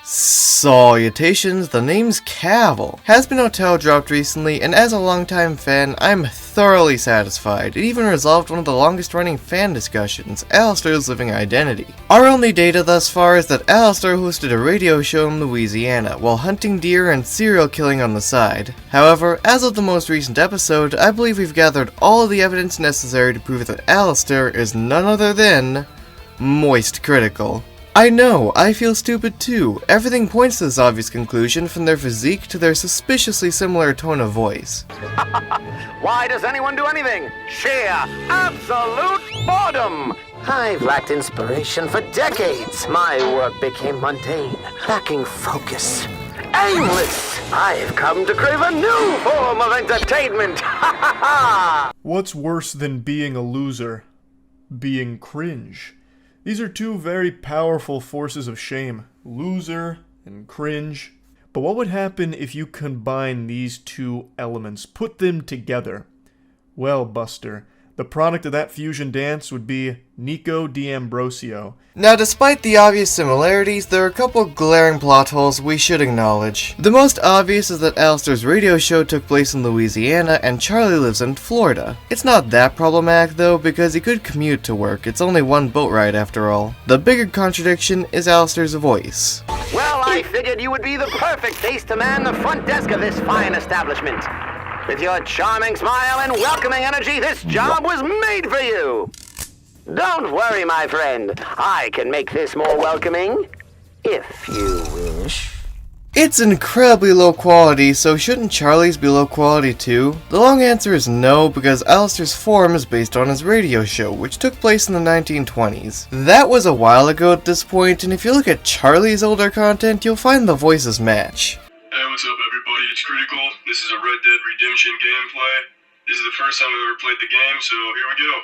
Salutations, the name's Kal. Has Been Hotel dropped recently, and as a longtime fan, I'm thoroughly satisfied. It even resolved one of the longest running fan discussions, Alastor's living identity. Our only data thus far is that Alastor hosted a radio show in Louisiana, while hunting deer and serial killing on the side. However, as of the most recent episode, I believe we've gathered all the evidence necessary to prove that Alastor is none other than MoistCr1t1kal. I know, I feel stupid too. Everything points to this obvious conclusion, from their physique to their suspiciously similar tone of voice. Why does anyone do anything? Sheer, absolute boredom! I've lacked inspiration for decades. My work became mundane, lacking focus, aimless. I've come to crave a new form of entertainment. What's worse than being a loser? Being cringe. These are two very powerful forces of shame, loser and cringe. But what would happen if you combine these two elements, put them together? Well, Buster, the product of that fusion dance would be Nico D'Ambrosio. Now, despite the obvious similarities, there are a couple glaring plot holes we should acknowledge. The most obvious is that Alastor's radio show took place in Louisiana and Charlie lives in Florida. It's not that problematic though, because he could commute to work. It's only one boat ride after all. The bigger contradiction is Alastor's voice. Well, I figured you would be the perfect face to man the front desk of this fine establishment. With your charming smile and welcoming energy, this job was made for you. Don't worry, my friend. I can make this more welcoming, if you wish. It's incredibly low quality, so shouldn't Charlie's be low quality too? The long answer is no, because Alastor's form is based on his radio show, which took place in the 1920s. That was a while ago at this point, and if you look at Charlie's older content, you'll find the voices match. Hey, what's up everybody, it's Critical. This is a Red Dead Redemption gameplay. This is the first time I've ever played the game, so here we go.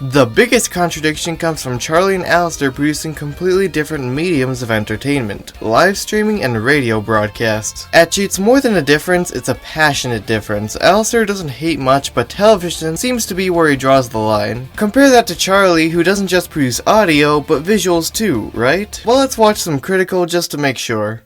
The biggest contradiction comes from Charlie and Alastor producing completely different mediums of entertainment, live streaming and radio broadcasts. Actually, it's more than a difference, it's a passionate difference. Alastor doesn't hate much, but television seems to be where he draws the line. Compare that to Charlie, who doesn't just produce audio, but visuals too, right? Well, let's watch some Critical just to make sure.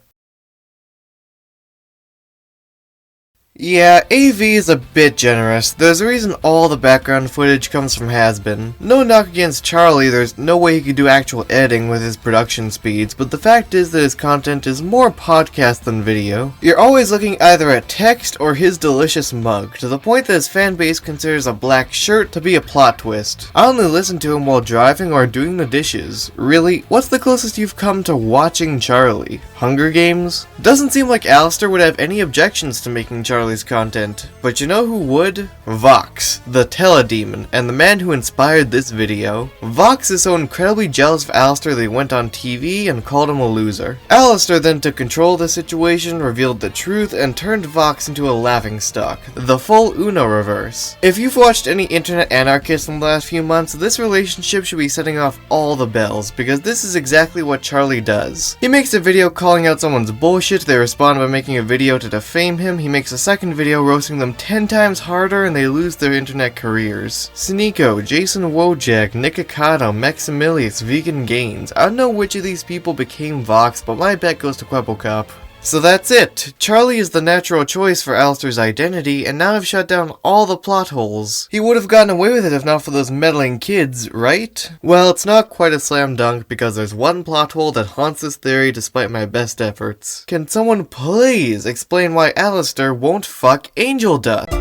Yeah, AV is a bit generous. There's a reason all the background footage comes from Has-Been. No knock against Charlie, there's no way he could do actual editing with his production speeds, but the fact is that his content is more podcast than video. You're always looking either at text or his delicious mug, to the point that his fanbase considers a black shirt to be a plot twist. I only listen to him while driving or doing the dishes. Really? What's the closest you've come to watching Charlie? Hunger Games? Doesn't seem like Alastor would have any objections to making Charlie's content, but you know who would? Vox, the teledemon, and the man who inspired this video. Vox is so incredibly jealous of Alastor they went on TV and called him a loser. Alastor then took control of the situation, revealed the truth, and turned Vox into a laughingstock. The full Uno reverse. If you've watched any internet anarchists in the last few months, this relationship should be setting off all the bells, because this is exactly what Charlie does. He makes a video calling out someone's bullshit, they respond by making a video to defame him, he makes a second video roasting them 10 times harder, and they lose their internet careers. Sneeko, Jason Wojak, Nikocado, Maximilius, Vegan Gains. I don't know which of these people became Vox, but my bet goes to Quebelcop. So that's it. Charlie is the natural choice for Alastor's identity, and now I've shut down all the plot holes. He would have gotten away with it if not for those meddling kids, right? Well, it's not quite a slam dunk, because there's one plot hole that haunts this theory despite my best efforts. Can someone please explain why Alastor won't fuck angel dust?